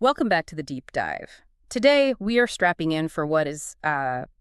Welcome back to the deep dive. Today, we are strapping in for what is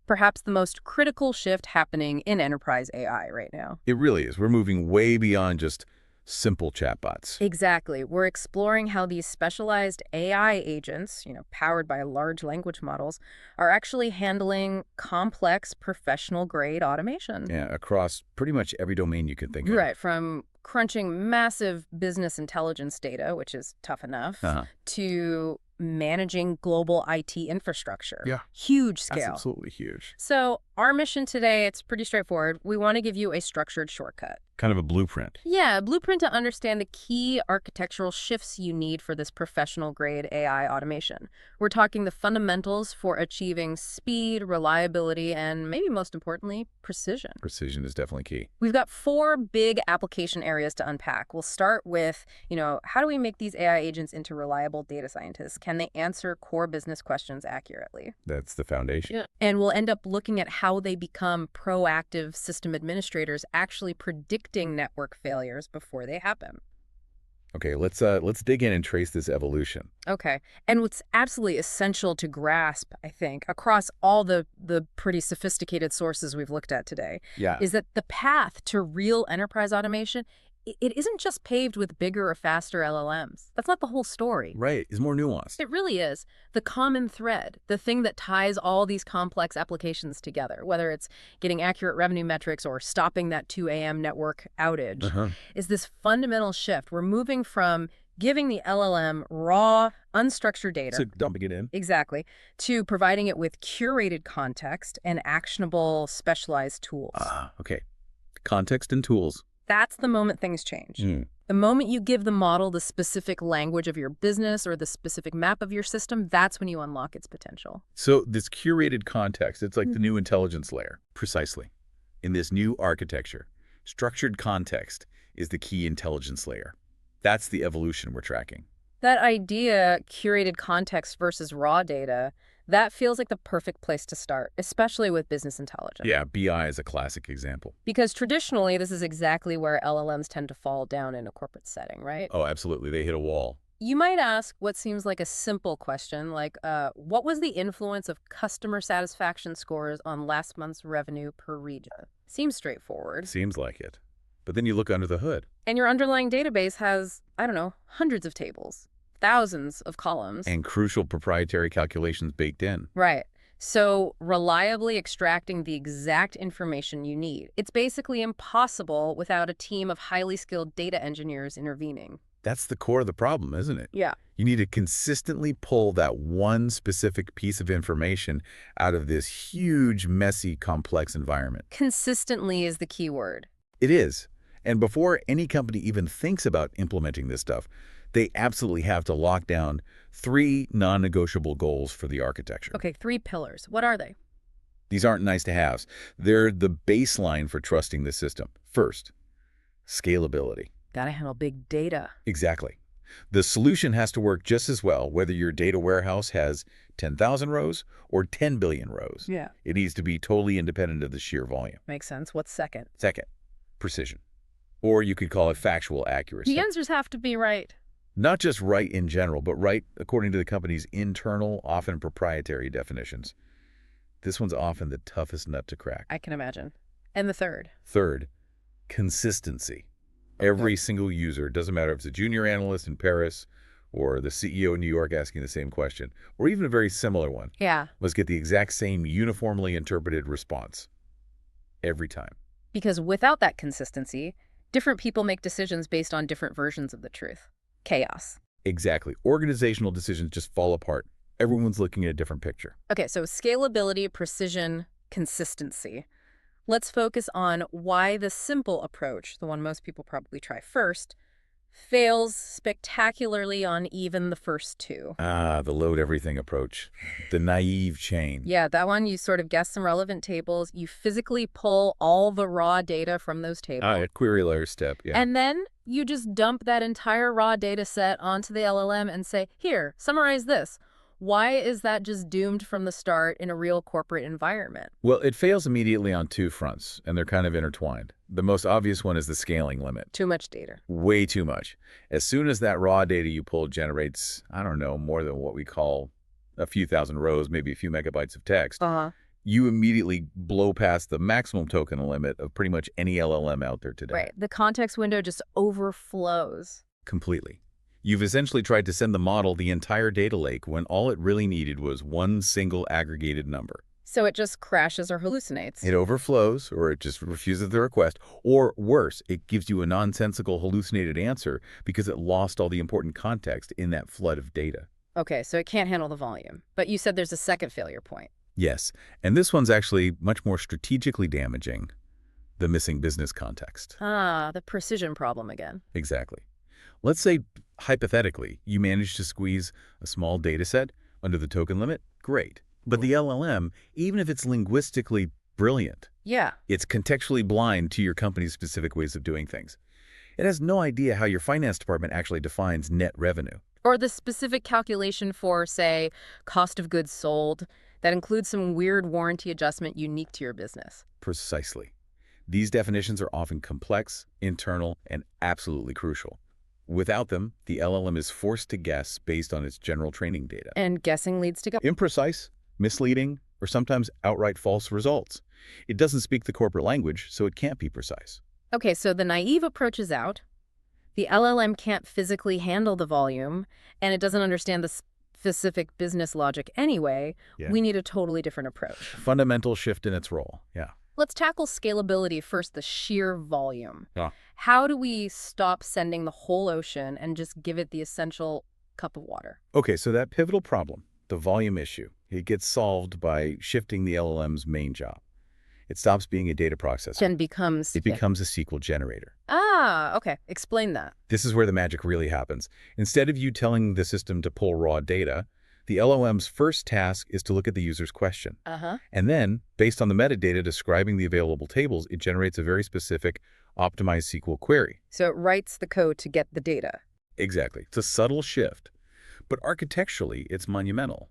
perhaps the most critical shift happening in enterprise AI right now. It really is. We're moving way beyond just simple chatbots. Exactly. We're exploring how these specialized AI agents, powered by large language models, are actually handling complex professional-grade automation. Yeah, across pretty much every domain you can think of. Right, from crunching massive business intelligence data, which is tough enough, to managing global IT infrastructure. Yeah. Huge That's scale. absolutely huge. So our mission today, it's pretty straightforward. We want to give you a structured shortcut. Kind of a blueprint. Yeah, a blueprint to understand the key architectural shifts you need for this professional-grade AI automation. We're talking the fundamentals for achieving speed, reliability, and maybe most importantly, precision. Precision is definitely key. We've got 4 big application areas to unpack. We'll start with, how do we make these AI agents into reliable data scientists? Can they answer core business questions accurately? That's the foundation. Yeah. And we'll end up looking at how they become proactive system administrators, actually predicting network failures before they happen. Okay, let's dig in and trace this evolution. Okay. And what's absolutely essential to grasp, I think, across all the pretty sophisticated sources we've looked at today, is that the path to real enterprise automation, it isn't just paved with bigger or faster LLMs. That's not the whole story. Right. It's more nuanced. It really is. The common thread, the thing that ties all these complex applications together, whether it's getting accurate revenue metrics or stopping that 2 a.m. network outage, is this fundamental shift. We're moving from giving the LLM raw, unstructured data. So dumping it in. Exactly. To providing it with curated context and actionable, specialized tools. Okay. Context and tools. That's the moment things change. The moment you give the model the specific language of your business or the specific map of your system, that's when you unlock its potential. So this curated context, it's like the new intelligence layer. Precisely. In this new architecture, structured context is the key intelligence layer. That's the evolution we're tracking. That idea, curated context versus raw data, that feels like the perfect place to start, especially with business intelligence. Yeah, BI is a classic example. Because traditionally, this is exactly where LLMs tend to fall down in a corporate setting, right? Oh, absolutely. They hit a wall. You might ask what seems like a simple question, like, what was the influence of customer satisfaction scores on last month's revenue per region? Seems straightforward. Seems like it. But then you look under the hood. And your underlying database has, hundreds of tables. Thousands of columns. And crucial proprietary calculations baked in. Right. So reliably extracting the exact information you need. It's basically impossible without a team of highly skilled data engineers intervening. That's the core of the problem, isn't it? Yeah. You need to consistently pull that one specific piece of information out of this huge, messy, complex environment. Consistently is the key word. It is. And before any company even thinks about implementing this stuff, they absolutely have to lock down 3 non-negotiable goals for the architecture. Okay, 3 pillars. What are they? These aren't nice-to-haves. They're the baseline for trusting the system. First, scalability. Gotta handle big data. Exactly. The solution has to work just as well whether your data warehouse has 10,000 rows or 10 billion rows. Yeah. It needs to be totally independent of the sheer volume. Makes sense. What's second? Second, precision. Or you could call it factual accuracy. The answers have to be right. Not just right in general, but right according to the company's internal, often proprietary definitions. This one's often the toughest nut to crack. I can imagine. And the third? Third, consistency. Every single user, doesn't matter if it's a junior analyst in Paris or the CEO in New York asking the same question, or even a very similar one, must get the exact same uniformly interpreted response every time. Because without that consistency, different people make decisions based on different versions of the truth. Chaos. Exactly. Organizational decisions just fall apart. Everyone's looking at a different picture. Okay, so scalability, precision, consistency. Let's focus on why the simple approach, the one most people probably try first, fails spectacularly on even the first 2. The load everything approach. The naive chain. Yeah, that one, you sort of guess some relevant tables. You physically pull all the raw data from those tables. Query layer step, yeah. And then you just dump that entire raw data set onto the LLM and say, here, summarize this. Why is that just doomed from the start in a real corporate environment? Well, it fails immediately on two fronts, and they're kind of intertwined. The most obvious one is the scaling limit. Too much data. Way too much. As soon as that raw data you pull generates, I don't know, more than what we call a few thousand rows, maybe a few megabytes of text, you immediately blow past the maximum token limit of pretty much any LLM out there today. Right. The context window just overflows. Completely. You've essentially tried to send the model the entire data lake when all it really needed was one single aggregated number. So it just crashes or hallucinates. It overflows, or it just refuses the request, or worse, it gives you a nonsensical hallucinated answer because it lost all the important context in that flood of data. Okay, so it can't handle the volume. But you said there's a second failure point. Yes, and this one's actually much more strategically damaging, the missing business context. The precision problem again. Exactly. Let's say, hypothetically, you manage to squeeze a small data set under the token limit. Great. But the LLM, even if it's linguistically brilliant, it's contextually blind to your company's specific ways of doing things. It has no idea how your finance department actually defines net revenue. Or the specific calculation for, say, cost of goods sold that includes some weird warranty adjustment unique to your business. Precisely. These definitions are often complex, internal, and absolutely crucial. Without them, the LLM is forced to guess based on its general training data. And guessing leads to imprecise, misleading, or sometimes outright false results. It doesn't speak the corporate language, so it can't be precise. Okay, so the naive approach is out. The LLM can't physically handle the volume, and it doesn't understand the specific business logic anyway. We need a totally different approach. Fundamental shift in its role, Let's tackle scalability first, the sheer volume. How do we stop sending the whole ocean and just give it the essential cup of water? Okay, so that pivotal problem, the volume issue, it gets solved by shifting the LLM's main job. It stops being a data processor. And becomes... It becomes a SQL generator. Okay. Explain that. This is where the magic really happens. Instead of you telling the system to pull raw data, the LLM's first task is to look at the user's question. And then, based on the metadata describing the available tables, it generates a very specific, optimized SQL query. So it writes the code to get the data. Exactly. It's a subtle shift. But architecturally, it's monumental.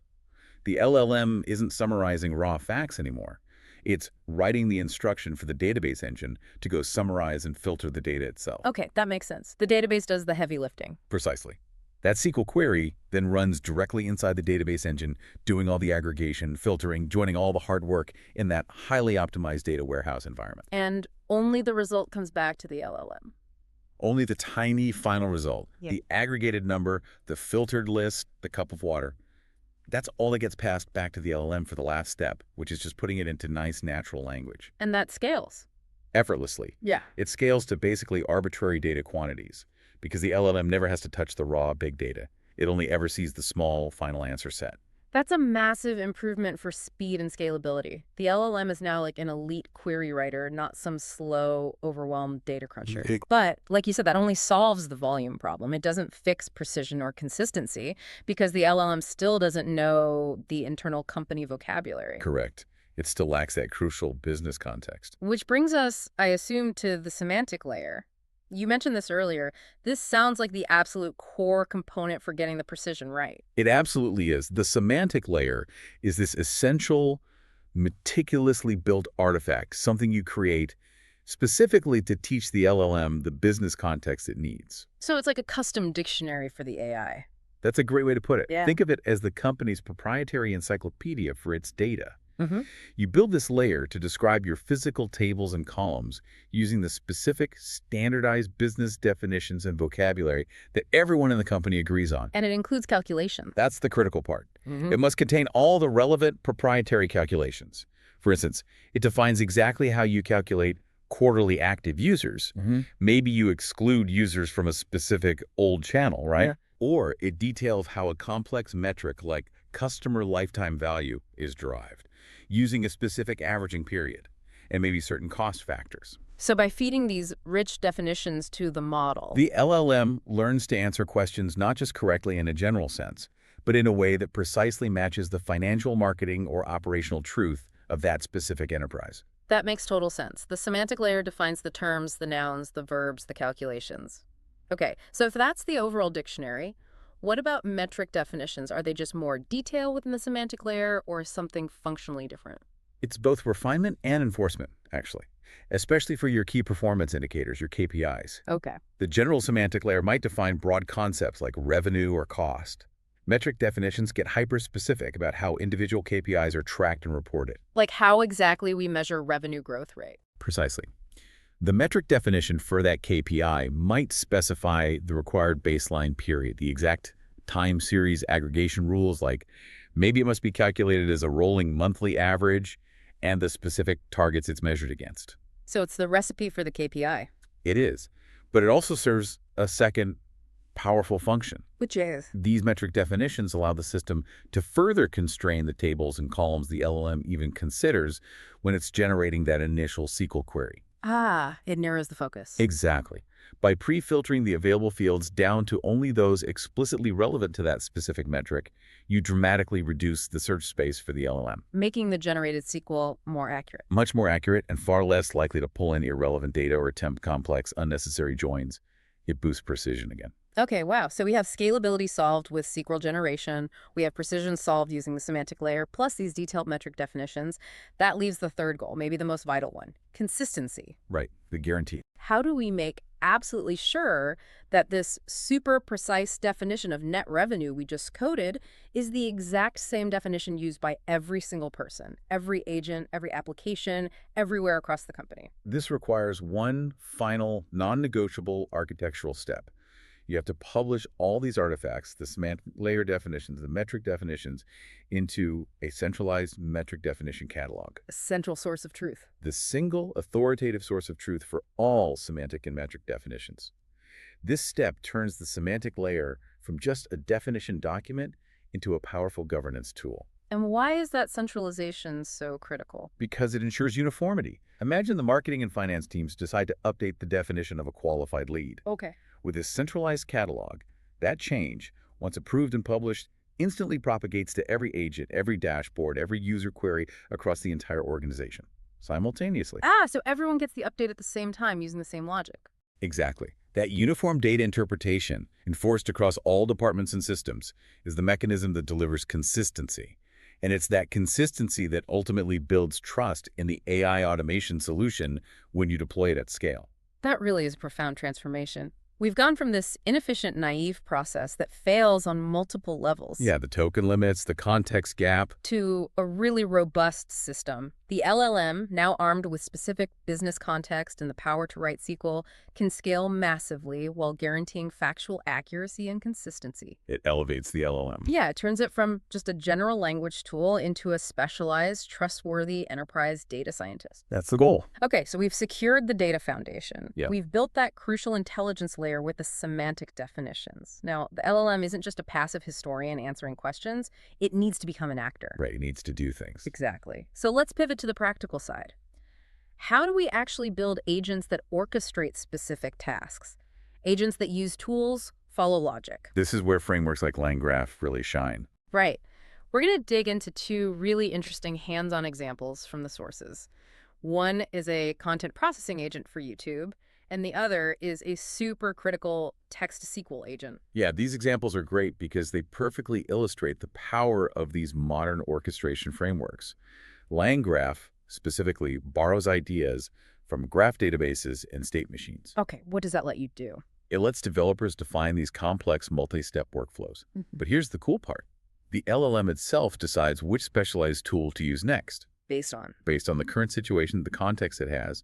The LLM isn't summarizing raw facts anymore. It's writing the instruction for the database engine to go summarize and filter the data itself. Okay, that makes sense. The database does the heavy lifting. Precisely. That SQL query then runs directly inside the database engine, doing all the aggregation, filtering, joining all the hard work in that highly optimized data warehouse environment. And only the result comes back to the LLM. Only the tiny final result, the aggregated number, the filtered list, the cup of water. That's all that gets passed back to the LLM for the last step, which is just putting it into nice, natural language. And that scales. Effortlessly. It scales to basically arbitrary data quantities, because the LLM never has to touch the raw big data. It only ever sees the small final answer set. That's a massive improvement for speed and scalability. The LLM is now like an elite query writer, not some slow, overwhelmed data cruncher. But, like you said, that only solves the volume problem. It doesn't fix precision or consistency because the LLM still doesn't know the internal company vocabulary. Correct. It still lacks that crucial business context. Which brings us, I assume, to the semantic layer. You mentioned this earlier. This sounds like the absolute core component for getting the precision right. It absolutely is. The semantic layer is this essential, meticulously built artifact, something you create specifically to teach the LLM the business context it needs. So it's like a custom dictionary for the AI. That's a great way to put it. Think of it as the company's proprietary encyclopedia for its data. You build this layer to describe your physical tables and columns using the specific, standardized business definitions and vocabulary that everyone in the company agrees on. And it includes calculations. That's the critical part. It must contain all the relevant proprietary calculations. For instance, it defines exactly how you calculate quarterly active users. Maybe you exclude users from a specific old channel, right? Or it details how a complex metric like customer lifetime value is derived, using a specific averaging period, and maybe certain cost factors. So by feeding these rich definitions to the model, the LLM learns to answer questions not just correctly in a general sense, but in a way that precisely matches the financial, marketing, or operational truth of that specific enterprise. That makes total sense. The semantic layer defines the terms, the nouns, the verbs, the calculations. Okay, so if that's the overall dictionary, What about metric definitions? Are they just more detail within the semantic layer or something functionally different? It's both refinement and enforcement, actually, especially for your key performance indicators, your KPIs. Okay. The general semantic layer might define broad concepts like revenue or cost. Metric definitions get hyper-specific about how individual KPIs are tracked and reported. Like how exactly we measure revenue growth rate. Precisely. The metric definition for that KPI might specify the required baseline period, the exact time series aggregation rules, like maybe it must be calculated as a rolling monthly average and the specific targets it's measured against. So it's the recipe for the KPI. It is, but it also serves a second powerful function. Which is? These metric definitions allow the system to further constrain the tables and columns the LLM even considers when it's generating that initial SQL query. Ah, it narrows the focus. Exactly. By pre-filtering the available fields down to only those explicitly relevant to that specific metric, you dramatically reduce the search space for the LLM. Making the generated SQL more accurate. Much more accurate and far less likely to pull in irrelevant data or attempt complex, unnecessary joins. It boosts precision again. Okay, wow. So we have scalability solved with SQL generation. We have precision solved using the semantic layer, plus these detailed metric definitions. That leaves the third goal, maybe the most vital one, consistency. Right, the guarantee. How do we make absolutely sure that this super precise definition of net revenue we just coded is the exact same definition used by every single person, every agent, every application, everywhere across the company? This requires one final, non-negotiable architectural step. You have to publish all these artifacts, the semantic layer definitions, the metric definitions, into a centralized metric definition catalog. A central source of truth. The single authoritative source of truth for all semantic and metric definitions. This step turns the semantic layer from just a definition document into a powerful governance tool. And why is that centralization so critical? Because it ensures uniformity. Imagine the marketing and finance teams decide to update the definition of a qualified lead. Okay. With this centralized catalog, that change, once approved and published, instantly propagates to every agent, every dashboard, every user query across the entire organization, simultaneously. Ah, so everyone gets the update at the same time using the same logic. Exactly. That uniform data interpretation, enforced across all departments and systems, is the mechanism that delivers consistency. And it's that consistency that ultimately builds trust in the AI automation solution when you deploy it at scale. That really is a profound transformation. We've gone from this inefficient, naive process that fails on multiple levels. Yeah, the token limits, the context gap. To a really robust system. The LLM, now armed with specific business context and the power to write SQL, can scale massively while guaranteeing factual accuracy and consistency. It elevates the LLM. Yeah, it turns it from just a general language tool into a specialized, trustworthy enterprise data scientist. That's the goal. Okay, so we've secured the data foundation. Yeah. We've built that crucial intelligence layer with the semantic definitions. Now, the LLM isn't just a passive historian answering questions. It needs to become an actor. Right, it needs to do things. Exactly. So let's pivot to the practical side. How do we actually build agents that orchestrate specific tasks? Agents that use tools, follow logic. This is where frameworks like LangGraph really shine. Right. We're going to dig into two really interesting hands-on examples from the sources. One is a content processing agent for YouTube, and the other is a super critical text SQL agent. Yeah, these examples are great because they perfectly illustrate the power of these modern orchestration frameworks. LangGraph, specifically, borrows ideas from graph databases and state machines. Okay, what does that let you do? It lets developers define these complex multi-step workflows. But here's the cool part. The LLM itself decides which specialized tool to use next. Based on? Based on the current situation, the context it has,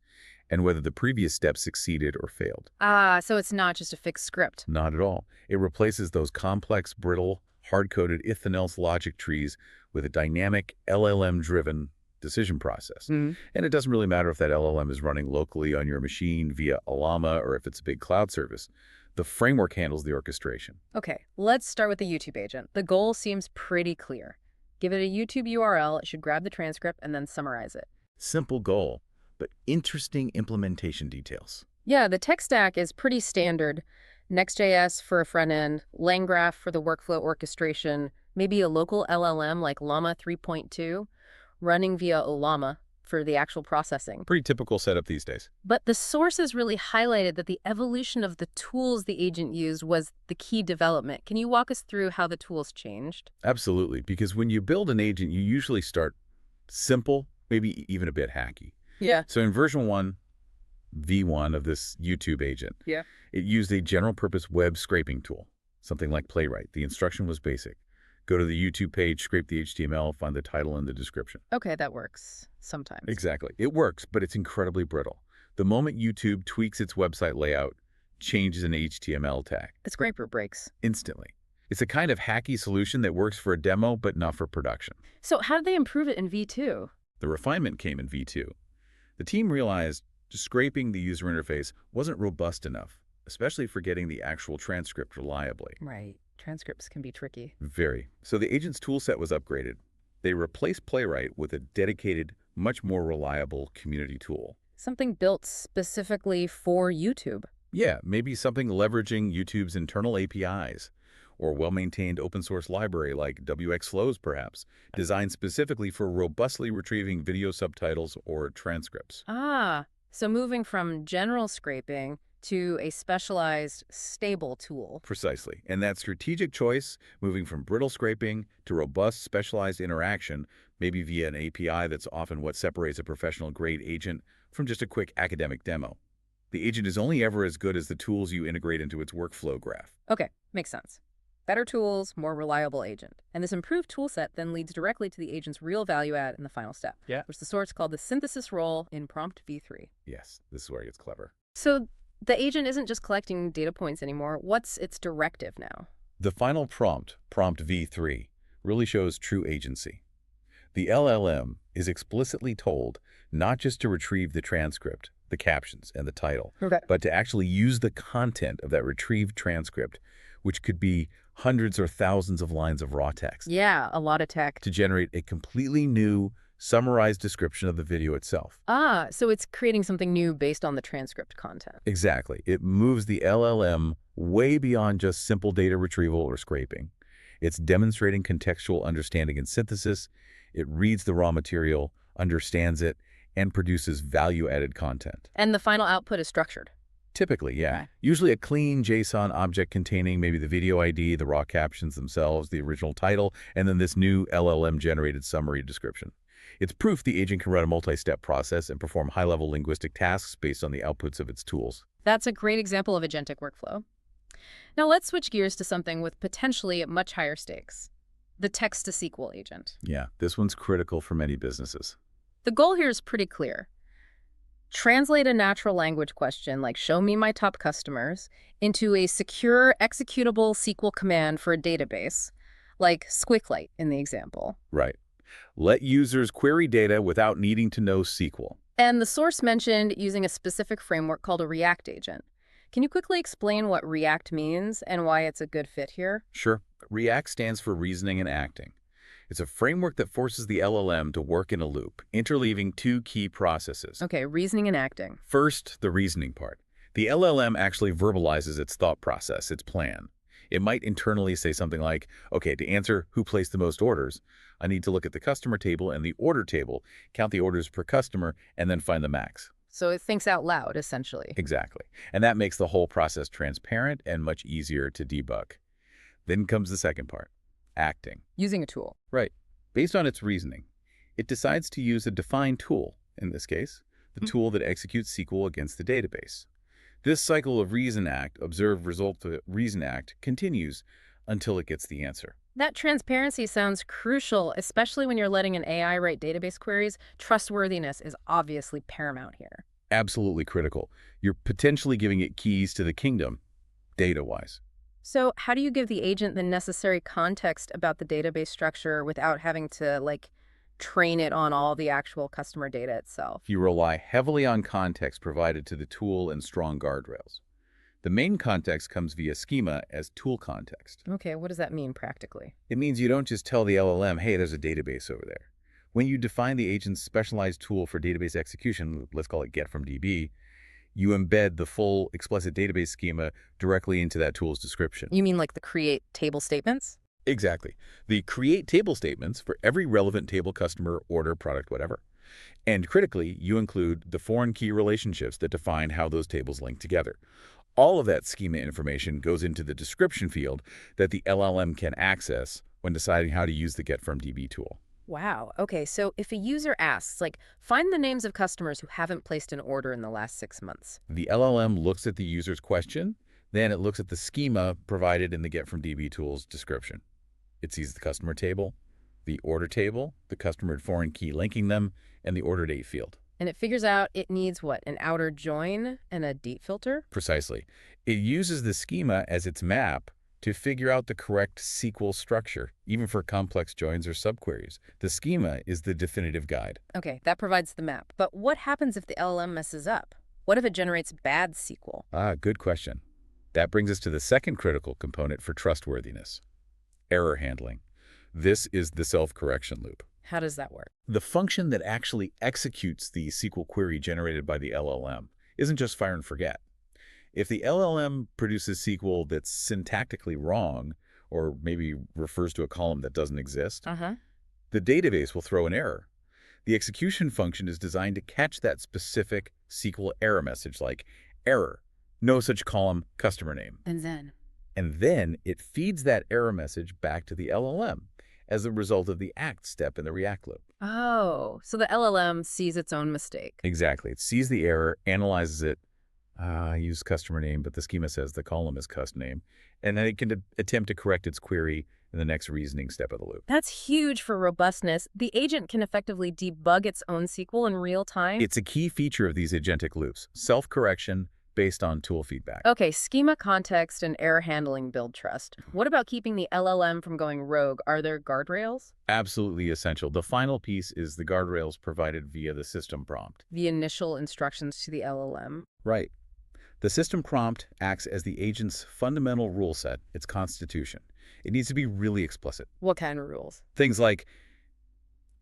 and whether the previous step succeeded or failed. Ah, so it's not just a fixed script. Not at all. It replaces those complex, brittle, hard-coded if-then-else logic trees with a dynamic, LLM-driven decision process. And it doesn't really matter if that LLM is running locally on your machine via a llama or if it's a big cloud service. The framework handles the orchestration. Okay, let's start with the YouTube agent. The goal seems pretty clear. Give it a YouTube URL, it should grab the transcript and then summarize it. Simple goal, but interesting implementation details. Yeah, the tech stack is pretty standard. Next.js for a front end, LangGraph for the workflow orchestration, maybe a local LLM like Llama 3.2, running via Ollama for the actual processing. Pretty typical setup these days. But the sources really highlighted that the evolution of the tools the agent used was the key development. Can you walk us through how the tools changed? Absolutely, because when you build an agent, you usually start simple, maybe even a bit hacky. Yeah. So in version 1, V1 of this YouTube agent, it used a general-purpose web scraping tool, something like Playwright. The instruction was basic. Go to the YouTube page, scrape the HTML, find the title and the description. Okay, that works sometimes. Exactly. It works, but it's incredibly brittle. The moment YouTube tweaks its website layout, changes an HTML tag. The scraper breaks. Instantly. It's a kind of hacky solution that works for a demo, but not for production. So how did they improve it in V2? The refinement came in V2. The team realized just scraping the user interface wasn't robust enough, especially for getting the actual transcript reliably. Right. Transcripts can be tricky. Very. So the agent's toolset was upgraded. They replaced Playwright with a dedicated, much more reliable community tool. Something built specifically for YouTube. Yeah, maybe something leveraging YouTube's internal APIs, or well-maintained open-source library like WXFlows, perhaps, designed specifically for robustly retrieving video subtitles or transcripts. Ah, so moving from general scraping to a specialized, stable tool. Precisely. And that strategic choice, moving from brittle scraping to robust, specialized interaction, maybe via an API that's often what separates a professional-grade agent from just a quick academic demo. The agent is only ever as good as the tools you integrate into its workflow graph. Okay, makes sense. Better tools, more reliable agent. And this improved toolset then leads directly to the agent's real value add in the final step, which the source called the synthesis role in prompt v3. Yes, this is where it gets clever. So the agent isn't just collecting data points anymore. What's its directive now? The final prompt, prompt v3, really shows true agency. The LLM is explicitly told not just to retrieve the transcript, the captions, and the title, but to actually use the content of that retrieved transcript, which could be hundreds or thousands of lines of raw text. Yeah, a lot of tech. To generate a completely new, summarized description of the video itself. Ah, so it's creating something new based on the transcript content. Exactly. It moves the LLM way beyond just simple data retrieval or scraping. It's demonstrating contextual understanding and synthesis. It reads the raw material, understands it, and produces value-added content. And the final output is structured. Typically, yeah. Right. Usually a clean JSON object containing maybe the video ID, the raw captions themselves, the original title, and then this new LLM-generated summary description. It's proof the agent can run a multi-step process and perform high-level linguistic tasks based on the outputs of its tools. That's a great example of agentic workflow. Now let's switch gears to something with potentially much higher stakes. The text-to-SQL agent. Yeah, this one's critical for many businesses. The goal here is pretty clear. Translate a natural language question like show me my top customers into a secure executable SQL command for a database, like SQLite in the example. Right. Let users query data without needing to know SQL. And the source mentioned using a specific framework called a React agent. Can you quickly explain what React means and why it's a good fit here? Sure. React stands for reasoning and acting. It's a framework that forces the LLM to work in a loop, interleaving two key processes. Okay, reasoning and acting. First, the reasoning part. The LLM actually verbalizes its thought process, its plan. It might internally say something like, okay, to answer who placed the most orders, I need to look at the customer table and the order table, count the orders per customer, and then find the max. So it thinks out loud, essentially. Exactly. And that makes the whole process transparent and much easier to debug. Then comes the second part, acting. Using a tool. Right. Based on its reasoning, it decides to use a defined tool, in this case, the tool that executes SQL against the database. This cycle of reason act, observe result to reason act continues until it gets the answer. That transparency sounds crucial, especially when you're letting an AI write database queries. Trustworthiness is obviously paramount here. Absolutely critical. You're potentially giving it keys to the kingdom, data-wise. So how do you give the agent the necessary context about the database structure without having to, train it on all the actual customer data itself? You rely heavily on context provided to the tool and strong guardrails. The main context comes via schema as tool context. Okay, what does that mean practically? It means you don't just tell the LLM, hey, there's a database over there. When you define the agent's specialized tool for database execution, let's call it get from DB, you embed the full explicit database schema directly into that tool's description. You mean like the create table statements? Exactly. The create table statements for every relevant table, customer, order, product, whatever. And critically, you include the foreign key relationships that define how those tables link together. All of that schema information goes into the description field that the LLM can access when deciding how to use the GetFromDB tool. Wow. Okay, so if a user asks, like, find the names of customers who haven't placed an order in the last 6 months. The LLM looks at the user's question, then it looks at the schema provided in the GetFromDB tool's description. It sees the customer table, the order table, the customer and foreign key linking them, and the order date field. And it figures out it needs what? An outer join and a date filter? Precisely. It uses the schema as its map to figure out the correct SQL structure, even for complex joins or subqueries. The schema is the definitive guide. Okay, that provides the map. But what happens if the LLM messes up? What if it generates bad SQL? Good question. That brings us to the second critical component for trustworthiness: error handling. This is the self-correction loop. How does that work? The function that actually executes the SQL query generated by the LLM isn't just fire and forget. If the LLM produces SQL that's syntactically wrong, or maybe refers to a column that doesn't exist, the database will throw an error. The execution function is designed to catch that specific SQL error message, like error, no such column, customer name. And then it feeds that error message back to the LLM as a result of the ACT step in the React loop. Oh, so the LLM sees its own mistake. Exactly. It sees the error, analyzes it. I use customer name, but the schema says the column is cust name. And then it can attempt to correct its query in the next reasoning step of the loop. That's huge for robustness. The agent can effectively debug its own SQL in real time. It's a key feature of these agentic loops: self-correction based on tool feedback. Okay, schema, context, and error handling build trust. What about keeping the LLM from going rogue? Are there guardrails? Absolutely essential. The final piece is the guardrails provided via the system prompt. The initial instructions to the LLM. Right. The system prompt acts as the agent's fundamental rule set, its constitution. It needs to be really explicit. What kind of rules? Things like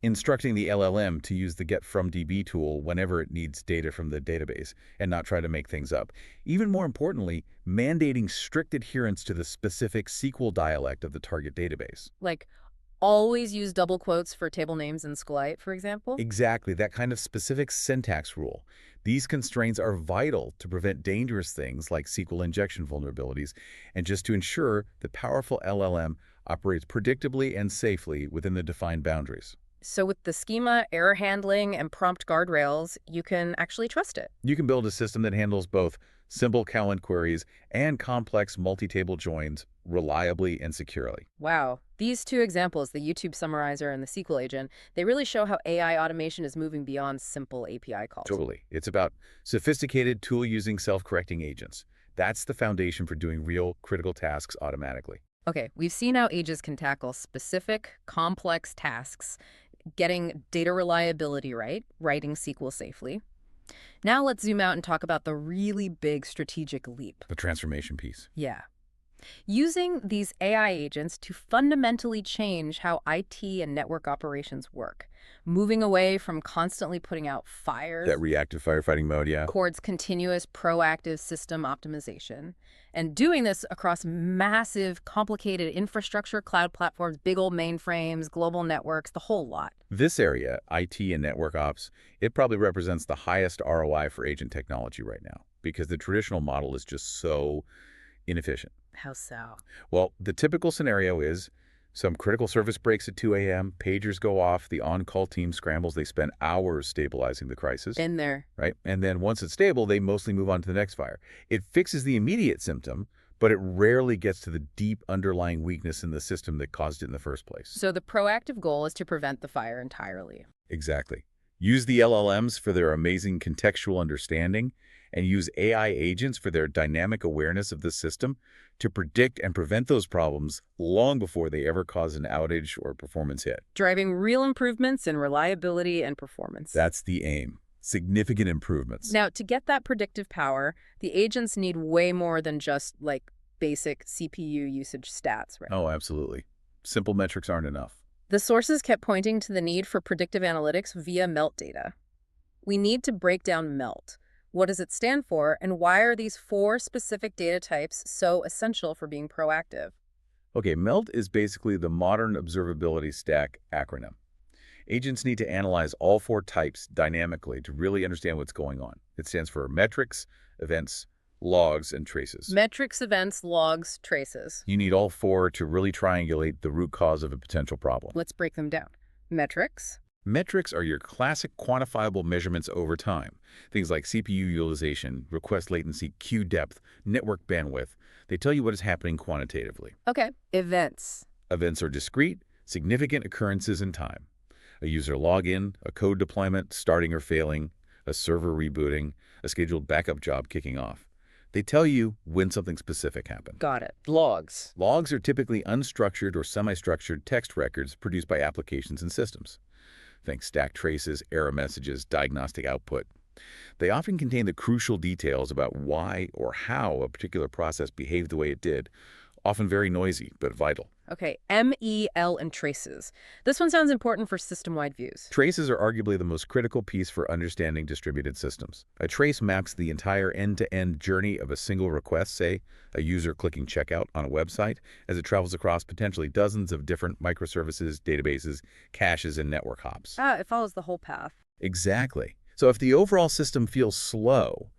instructing the LLM to use the GetFromDB tool whenever it needs data from the database and not try to make things up. Even more importantly, mandating strict adherence to the specific SQL dialect of the target database. Like, always use double quotes for table names in SQLite, for example? Exactly, that kind of specific syntax rule. These constraints are vital to prevent dangerous things like SQL injection vulnerabilities and just to ensure the powerful LLM operates predictably and safely within the defined boundaries. So with the schema, error handling, and prompt guardrails, you can actually trust it. You can build a system that handles both simple calend queries and complex multi-table joins reliably and securely. Wow. These two examples, the YouTube summarizer and the SQL agent, they really show how AI automation is moving beyond simple API calls. Totally. It's about sophisticated tool-using self-correcting agents. That's the foundation for doing real critical tasks automatically. Okay, we've seen how agents can tackle specific, complex tasks, getting data reliability right, writing SQL safely. Now let's zoom out and talk about the really big strategic leap. The transformation piece. Yeah. Using these AI agents to fundamentally change how IT and network operations work, moving away from constantly putting out fires. That reactive firefighting mode, yeah. Towards continuous proactive system optimization. And doing this across massive, complicated infrastructure, cloud platforms, big old mainframes, global networks, the whole lot. This area, IT and network ops, it probably represents the highest ROI for agent technology right now because the traditional model is just so inefficient. How so? Well, the typical scenario is some critical service breaks at 2 a.m., pagers go off, the on-call team scrambles, they spend hours stabilizing the crisis. Been there. Right? And then once it's stable, they mostly move on to the next fire. It fixes the immediate symptom, but it rarely gets to the deep underlying weakness in the system that caused it in the first place. So the proactive goal is to prevent the fire entirely. Exactly. Use the LLMs for their amazing contextual understanding and use AI agents for their dynamic awareness of the system to predict and prevent those problems long before they ever cause an outage or performance hit. Driving real improvements in reliability and performance. That's the aim. Significant improvements. Now, to get that predictive power, the agents need way more than just, like, basic CPU usage stats, right? Oh, absolutely. Simple metrics aren't enough. The sources kept pointing to the need for predictive analytics via MELT data. We need to break down MELT. What does it stand for, and why are these 4 specific data types so essential for being proactive? Okay, MELT is basically the modern observability stack acronym. Agents need to analyze all four types dynamically to really understand what's going on. It stands for metrics, events, logs, and traces. Metrics, events, logs, traces. You need all four to really triangulate the root cause of a potential problem. Let's break them down. Metrics. Metrics are your classic quantifiable measurements over time. Things like CPU utilization, request latency, queue depth, network bandwidth. They tell you what is happening quantitatively. Okay. Events. Events are discrete, significant occurrences in time. A user login, a code deployment starting or failing, a server rebooting, a scheduled backup job kicking off. They tell you when something specific happened. Got it. Logs. Logs are typically unstructured or semi-structured text records produced by applications and systems. Think stack traces, error messages, diagnostic output. They often contain the crucial details about why or how a particular process behaved the way it did, often very noisy but vital. Okay, MEL and traces. This one sounds important for system-wide views. Traces are arguably the most critical piece for understanding distributed systems. A trace maps the entire end-to-end journey of a single request, say, a user clicking checkout on a website, as it travels across potentially dozens of different microservices, databases, caches, and network hops. It follows the whole path. Exactly. So if the overall system feels slow,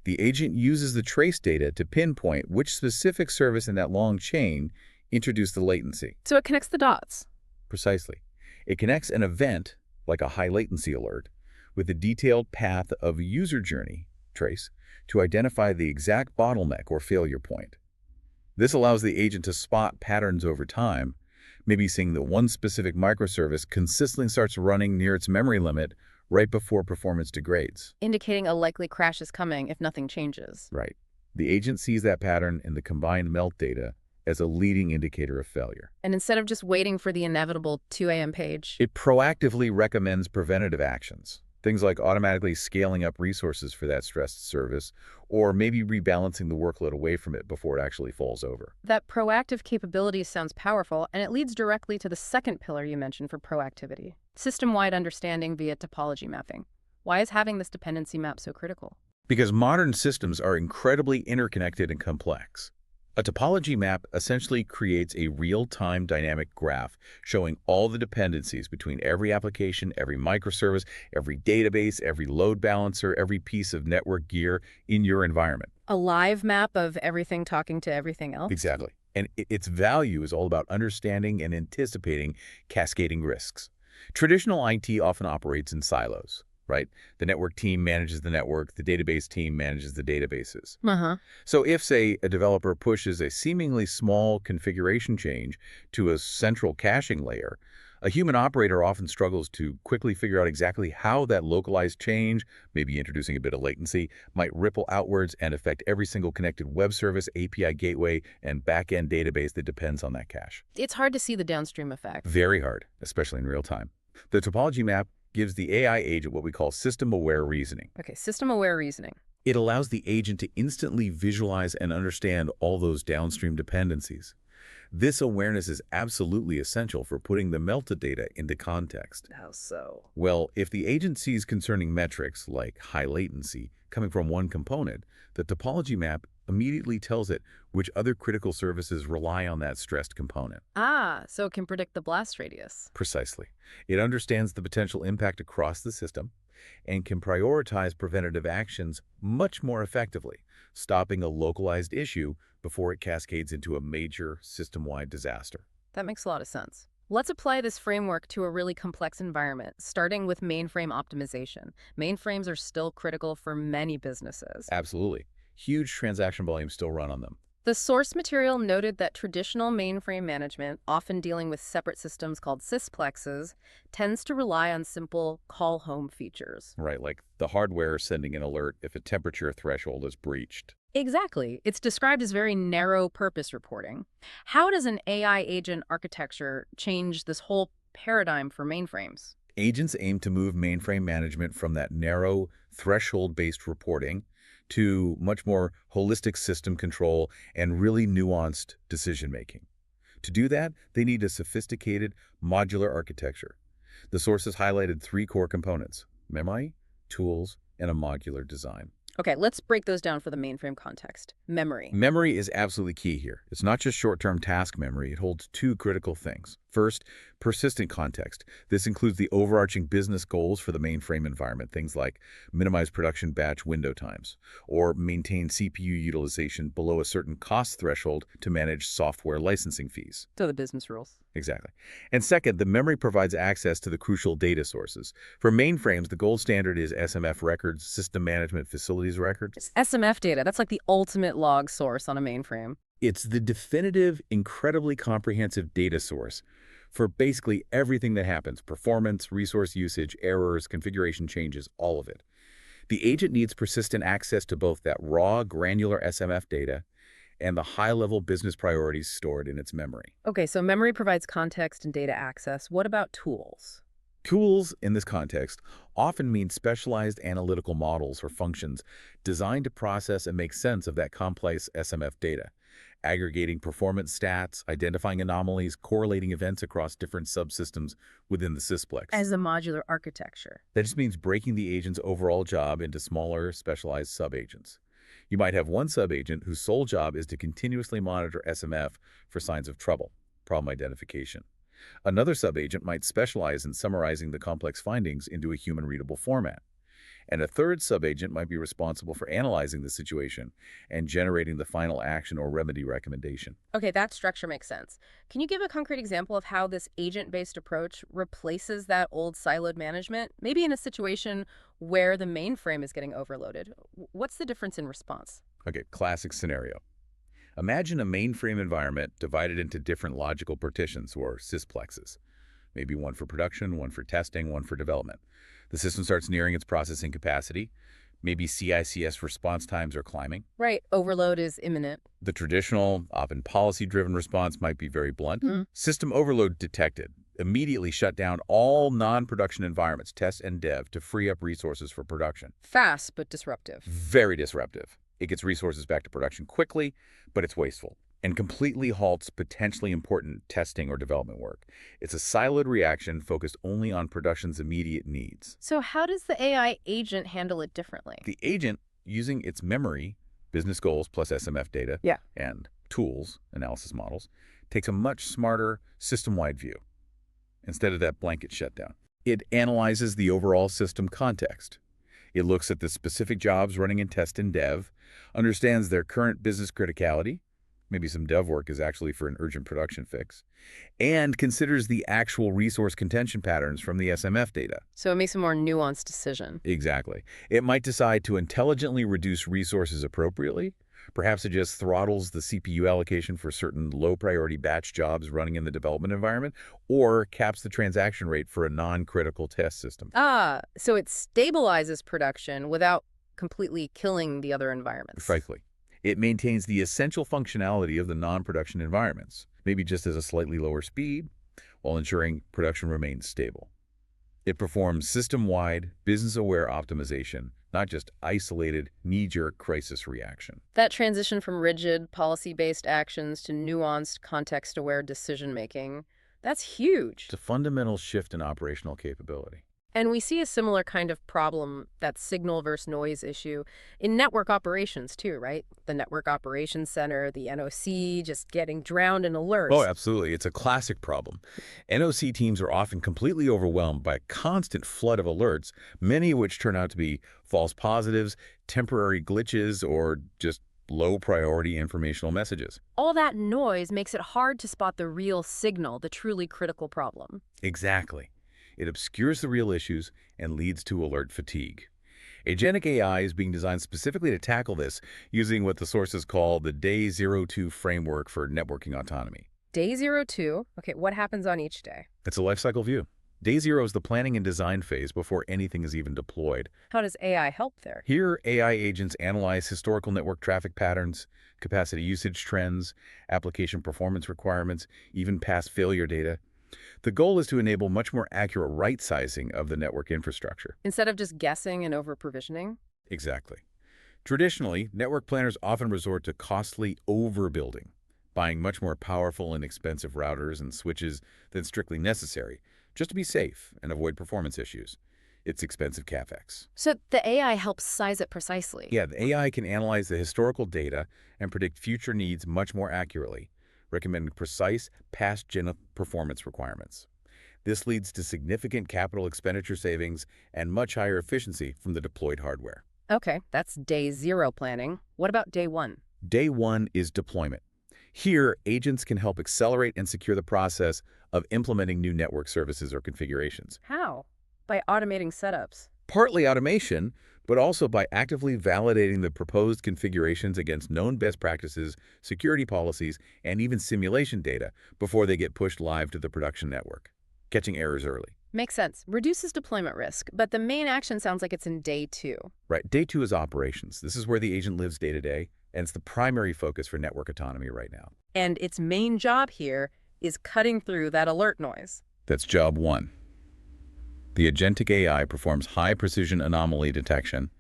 the agent uses the trace data to pinpoint which specific service in that long chain introduced the latency. So it connects the dots. Precisely. It connects an event, like a high latency alert, with the detailed path of a user journey, trace, to identify the exact bottleneck or failure point. This allows the agent to spot patterns over time, maybe seeing that one specific microservice consistently starts running near its memory limit right before performance degrades. Indicating a likely crash is coming if nothing changes. Right. The agent sees that pattern in the combined melt data as a leading indicator of failure. And instead of just waiting for the inevitable 2 a.m. page, it proactively recommends preventative actions. Things like automatically scaling up resources for that stressed service, or maybe rebalancing the workload away from it before it actually falls over. That proactive capability sounds powerful, and it leads directly to the second pillar you mentioned for proactivity: system-wide understanding via topology mapping. Why is having this dependency map so critical? Because modern systems are incredibly interconnected and complex. A topology map essentially creates a real-time dynamic graph showing all the dependencies between every application, every microservice, every database, every load balancer, every piece of network gear in your environment. A live map of everything talking to everything else? Exactly. And its value is all about understanding and anticipating cascading risks. Traditional IT often operates in silos, right? The network team manages the network, the database team manages the databases. So if, say, a developer pushes a seemingly small configuration change to a central caching layer, a human operator often struggles to quickly figure out exactly how that localized change, maybe introducing a bit of latency, might ripple outwards and affect every single connected web service, API gateway, and back-end database that depends on that cache. It's hard to see the downstream effect. Very hard, especially in real time. The topology map gives the AI agent what we call system-aware reasoning. Okay, system-aware reasoning. It allows the agent to instantly visualize and understand all those downstream dependencies. This awareness is absolutely essential for putting the metadata into context. How so? Well, if the agent sees concerning metrics, like high latency, coming from one component, the topology map immediately tells it which other critical services rely on that stressed component. So it can predict the blast radius. Precisely. It understands the potential impact across the system and can prioritize preventative actions much more effectively, stopping a localized issue before it cascades into a major system-wide disaster. That makes a lot of sense. Let's apply this framework to a really complex environment, starting with mainframe optimization. Mainframes are still critical for many businesses. Absolutely. Huge transaction volumes still run on them. The source material noted that traditional mainframe management, often dealing with separate systems called sysplexes, tends to rely on simple call-home features. Right, like the hardware sending an alert if a temperature threshold is breached. Exactly. It's described as very narrow purpose reporting. How does an AI agent architecture change this whole paradigm for mainframes? Agents aim to move mainframe management from that narrow, threshold-based reporting to much more holistic system control and really nuanced decision-making. To do that, they need a sophisticated, modular architecture. The source has highlighted 3 core components: memory, tools, and a modular design. Okay, let's break those down for the mainframe context. Memory. Memory is absolutely key here. It's not just short-term task memory. It holds 2 critical things. First, persistent context. This includes the overarching business goals for the mainframe environment, things like minimize production batch window times, or maintain CPU utilization below a certain cost threshold to manage software licensing fees. So the business rules. Exactly. And second, the memory provides access to the crucial data sources. For mainframes, the gold standard is SMF records, System Management Facilities Records. It's SMF data. That's like the ultimate log source on a mainframe. It's the definitive, incredibly comprehensive data source for basically everything that happens: performance, resource usage, errors, configuration changes, all of it. The agent needs persistent access to both that raw, granular SMF data and the high-level business priorities stored in its memory. Okay, so memory provides context and data access. What about tools? Tools, in this context, often mean specialized analytical models or functions designed to process and make sense of that complex SMF data, aggregating performance stats, identifying anomalies, correlating events across different subsystems within the sysplex. As a modular architecture. That just means breaking the agent's overall job into smaller, specialized subagents. You might have one subagent whose sole job is to continuously monitor SMF for signs of trouble, problem identification. Another subagent might specialize in summarizing the complex findings into a human-readable format. And a third subagent might be responsible for analyzing the situation and generating the final action or remedy recommendation. Okay, that structure makes sense. Can you give a concrete example of how this agent-based approach replaces that old siloed management, maybe in a situation where the mainframe is getting overloaded? What's the difference in response? Okay, classic scenario. Imagine a mainframe environment divided into different logical partitions, or sysplexes. Maybe one for production, one for testing, one for development. The system starts nearing its processing capacity. Maybe CI/CS response times are climbing. Right, overload is imminent. The traditional, often policy-driven response might be very blunt. System overload detected. Immediately shut down all non-production environments, test and dev, to free up resources for production. Fast, but disruptive. Very disruptive. It gets resources back to production quickly, but it's wasteful, and completely halts potentially important testing or development work. It's a siloed reaction focused only on production's immediate needs. So how does the AI agent handle it differently? The agent, using its memory, business goals plus SMF data, and tools, analysis models, takes a much smarter system-wide view instead of that blanket shutdown. It analyzes the overall system context. It looks at the specific jobs running in test and dev, understands their current business criticality, maybe some dev work is actually for an urgent production fix, and considers the actual resource contention patterns from the SMF data. So it makes a more nuanced decision. Exactly. It might decide to intelligently reduce resources appropriately. Perhaps it just throttles the CPU allocation for certain low-priority batch jobs running in the development environment, or caps the transaction rate for a non-critical test system. So it stabilizes production without completely killing the other environments. Precisely. It maintains the essential functionality of the non-production environments, maybe just as a slightly lower speed, while ensuring production remains stable. It performs system-wide, business-aware optimization, not just isolated, knee-jerk crisis reaction. That transition from rigid, policy-based actions to nuanced, context-aware decision-making, that's huge. It's a fundamental shift in operational capability. And we see a similar kind of problem, that signal versus noise issue, in network operations too, right? The Network Operations Center, the NOC, just getting drowned in alerts. Oh, absolutely. It's a classic problem. NOC teams are often completely overwhelmed by a constant flood of alerts, many of which turn out to be false positives, temporary glitches, or just low-priority informational messages. All that noise makes it hard to spot the real signal, the truly critical problem. Exactly. It obscures the real issues and leads to alert fatigue. Agentic AI is being designed specifically to tackle this using what the sources call the Day 02 framework for networking autonomy. Day 02? Okay, what happens on each day? It's a lifecycle view. Day 0 is the planning and design phase before anything is even deployed. How does AI help there? Here, AI agents analyze historical network traffic patterns, capacity usage trends, application performance requirements, even past failure data. The goal is to enable much more accurate right-sizing of the network infrastructure. Instead of just guessing and over-provisioning? Exactly. Traditionally, network planners often resort to costly overbuilding, buying much more powerful and expensive routers and switches than strictly necessary, just to be safe and avoid performance issues. It's expensive CapEx. So the AI helps size it precisely? Yeah, the AI can analyze the historical data and predict future needs much more accurately, recommending precise past-gen performance requirements. This leads to significant capital expenditure savings and much higher efficiency from the deployed hardware. Okay, that's day 0 planning. What about day 1? Day 1 is deployment. Here, agents can help accelerate and secure the process of implementing new network services or configurations. How? By automating setups. Partly automation, but also by actively validating the proposed configurations against known best practices, security policies, and even simulation data before they get pushed live to the production network, catching errors early. Makes sense. Reduces deployment risk, but the main action sounds like it's in day 2. Right. Day 2 is operations. This is where the agent lives day to day, and it's the primary focus for network autonomy right now. And its main job here is cutting through that alert noise. That's job 1. The agentic AI performs high-precision anomaly detection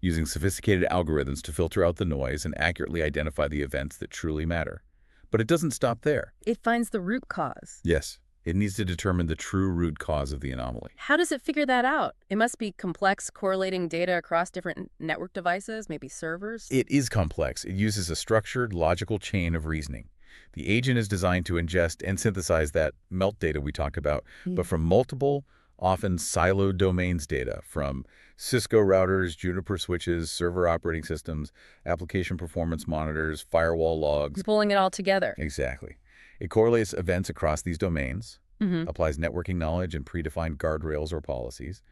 using sophisticated algorithms to filter out the noise and accurately identify the events that truly matter. But it doesn't stop there. It finds the root cause. Yes. It needs to determine the true root cause of the anomaly. How does it figure that out? It must be complex, correlating data across different network devices, maybe servers? It is complex. It uses a structured, logical chain of reasoning. The agent is designed to ingest and synthesize that melt data we talked about, but from multiple, often siloed domains data, from Cisco routers, Juniper switches, server operating systems, application performance monitors, firewall logs. Pulling it all together. Exactly. It correlates events across these domains, applies networking knowledge and predefined guardrails or policies,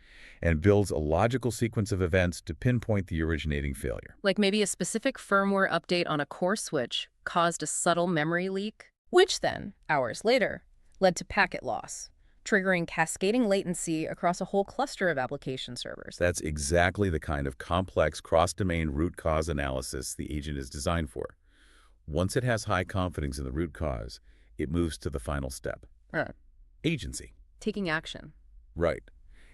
and builds a logical sequence of events to pinpoint the originating failure. Like maybe a specific firmware update on a core switch caused a subtle memory leak, which then, hours later, led to packet loss, triggering cascading latency across a whole cluster of application servers. That's exactly the kind of complex cross-domain root cause analysis the agent is designed for. Once it has high confidence in the root cause, it moves to the final step. Agency. Taking action. Right.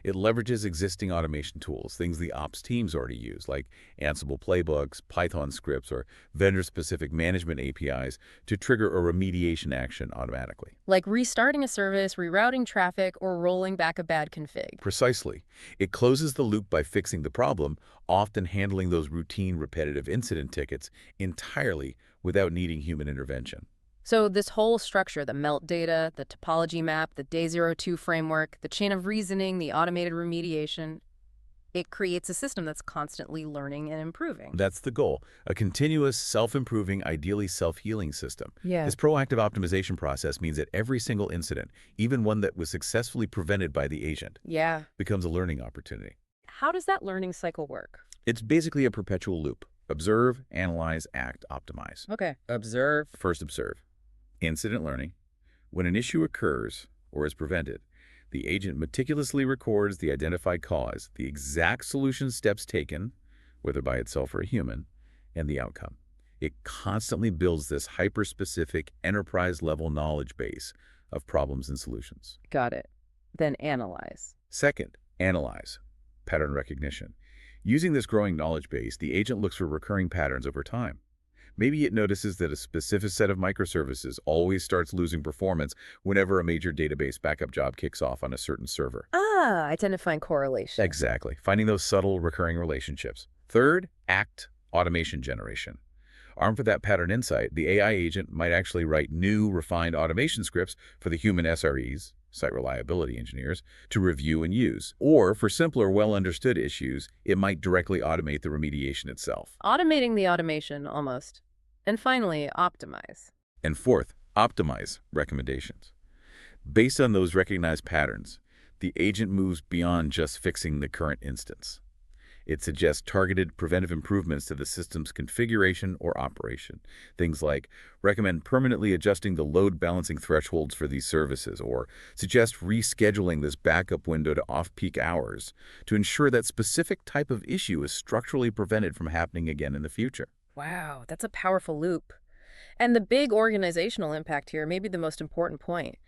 It leverages existing automation tools, things the ops teams already use, like Ansible playbooks, Python scripts, or vendor-specific management APIs to trigger a remediation action automatically. Like restarting a service, rerouting traffic, or rolling back a bad config. Precisely. It closes the loop by fixing the problem, often handling those routine, repetitive incident tickets entirely without needing human intervention. So this whole structure, the melt data, the topology map, the day 02 framework, the chain of reasoning, the automated remediation, it creates a system that's constantly learning and improving. That's the goal, a continuous, self-improving, ideally self-healing system. Yeah. This proactive optimization process means that every single incident, even one that was successfully prevented by the agent, becomes a learning opportunity. How does that learning cycle work? It's basically a perpetual loop. Observe, analyze, act, optimize. Okay. Observe. First, observe. Incident learning. When an issue occurs or is prevented, the agent meticulously records the identified cause, the exact solution steps taken, whether by itself or a human, and the outcome. It constantly builds this hyper-specific enterprise-level knowledge base of problems and solutions. Got it. Then analyze. Second, analyze. Pattern recognition. Using this growing knowledge base, the agent looks for recurring patterns over time. Maybe it notices that a specific set of microservices always starts losing performance whenever a major database backup job kicks off on a certain server. Identifying correlation. Exactly. Finding those subtle, recurring relationships. Third, act automation generation. Armed with that pattern insight, the AI agent might actually write new, refined automation scripts for the human SREs, site reliability engineers, to review and use. Or, for simpler, well-understood issues, it might directly automate the remediation itself. Automating the automation, almost. And finally, optimize. And fourth, optimize recommendations. Based on those recognized patterns, the agent moves beyond just fixing the current instance. It suggests targeted preventive improvements to the system's configuration or operation. Things like recommend permanently adjusting the load balancing thresholds for these services, or suggest rescheduling this backup window to off-peak hours to ensure that specific type of issue is structurally prevented from happening again in the future. Wow, that's a powerful loop. And the big organizational impact here, maybe the most important point,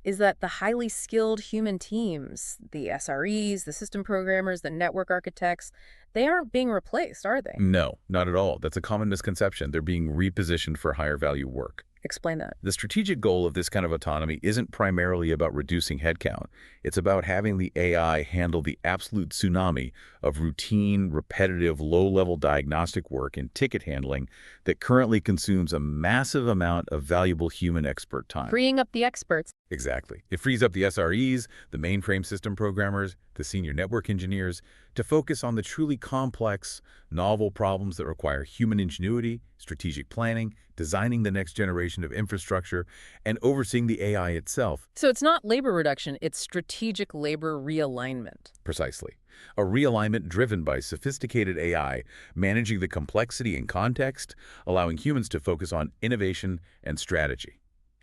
is that the highly skilled human teams, the SREs, the system programmers, the network architects, they aren't being replaced, are they? No, not at all. That's a common misconception. They're being repositioned for higher value work. Explain that. The strategic goal of this kind of autonomy isn't primarily about reducing headcount. It's about having the AI handle the absolute tsunami of routine, repetitive, low-level diagnostic work and ticket handling that currently consumes a massive amount of valuable human expert time. Freeing up the experts. Exactly. It frees up the SREs, the mainframe system programmers, the senior network engineers, to focus on the truly complex, novel problems that require human ingenuity, strategic planning, designing the next generation of infrastructure, and overseeing the AI itself. So it's not labor reduction, it's strategic labor realignment. Precisely. A realignment driven by sophisticated AI, managing the complexity and context, allowing humans to focus on innovation and strategy.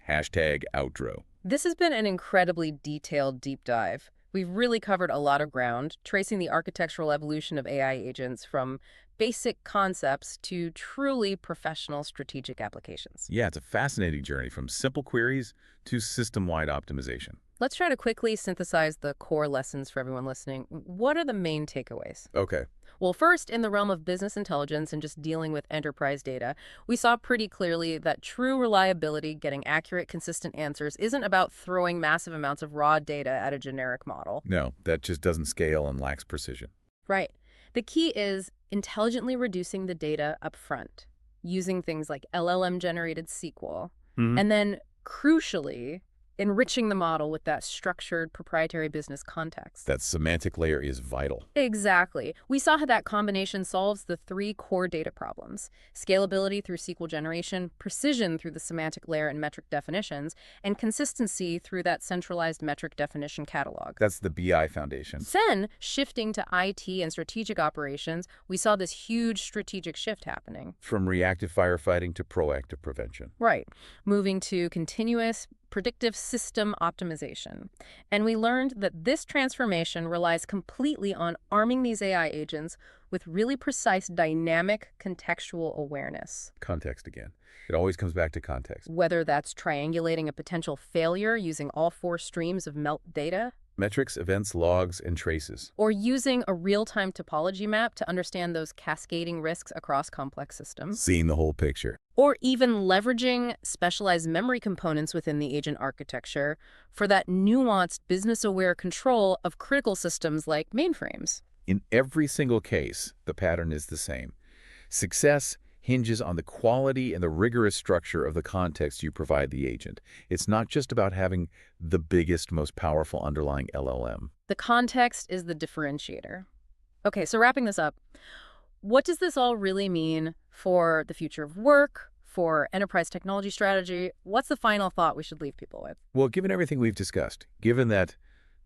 #outro. This has been an incredibly detailed deep dive. We've really covered a lot of ground, tracing the architectural evolution of AI agents from basic concepts to truly professional strategic applications. Yeah, it's a fascinating journey from simple queries to system-wide optimization. Let's try to quickly synthesize the core lessons for everyone listening. What are the main takeaways? Okay. Well, first, in the realm of business intelligence and just dealing with enterprise data, we saw pretty clearly that true reliability, getting accurate, consistent answers, isn't about throwing massive amounts of raw data at a generic model. No, that just doesn't scale and lacks precision. Right. The key is intelligently reducing the data up front, using things like LLM-generated SQL, and then, crucially, enriching the model with that structured proprietary business context. That semantic layer is vital. Exactly. We saw how that combination solves the three core data problems: scalability through SQL generation, precision through the semantic layer and metric definitions, and consistency through that centralized metric definition catalog. That's the BI foundation. Then, shifting to IT and strategic operations, we saw this huge strategic shift happening. From reactive firefighting to proactive prevention. Right. Moving to continuous predictive system optimization. And we learned that this transformation relies completely on arming these AI agents with really precise dynamic contextual awareness. Context again. It always comes back to context. Whether that's triangulating a potential failure using all 4 streams of melt data, metrics, events, logs, and traces. Or using a real-time topology map to understand those cascading risks across complex systems. Seeing the whole picture. Or even leveraging specialized memory components within the agent architecture for that nuanced business-aware control of critical systems like mainframes. In every single case, the pattern is the same. Success hinges on the quality and the rigorous structure of the context you provide the agent. It's not just about having the biggest, most powerful underlying LLM. The context is the differentiator. Okay, so wrapping this up, what does this all really mean for the future of work, for enterprise technology strategy? What's the final thought we should leave people with? Well, given everything we've discussed, given that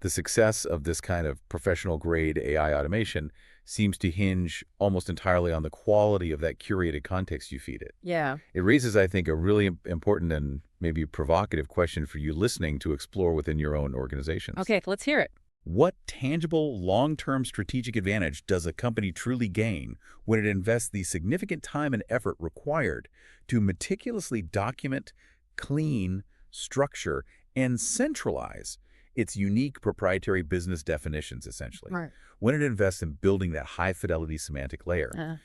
the success of this kind of professional-grade AI automation seems to hinge almost entirely on the quality of that curated context you feed it. Yeah. It raises, I think, a really important and maybe provocative question for you listening to explore within your own organizations. Okay, let's hear it. What tangible, long-term strategic advantage does a company truly gain when it invests the significant time and effort required to meticulously document, clean, structure, and centralize its unique proprietary business definitions, essentially, right, when it invests in building that high-fidelity semantic layer?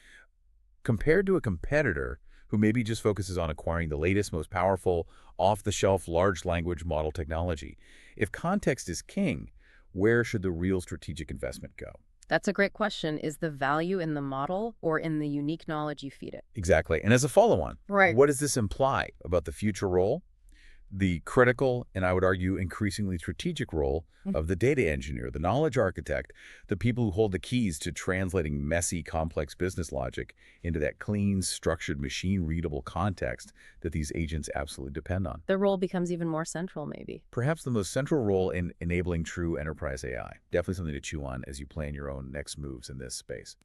Compared to a competitor who maybe just focuses on acquiring the latest, most powerful, off-the-shelf large language model technology, if context is king, where should the real strategic investment go? That's a great question. Is the value in the model or in the unique knowledge you feed it? Exactly. And as a follow-on, right, what does this imply about the future role, the critical, and I would argue increasingly strategic role of the data engineer, the knowledge architect, the people who hold the keys to translating messy, complex business logic into that clean, structured, machine-readable context that these agents absolutely depend on? The role becomes even more central, maybe. Perhaps the most central role in enabling true enterprise AI. Definitely something to chew on as you plan your own next moves in this space.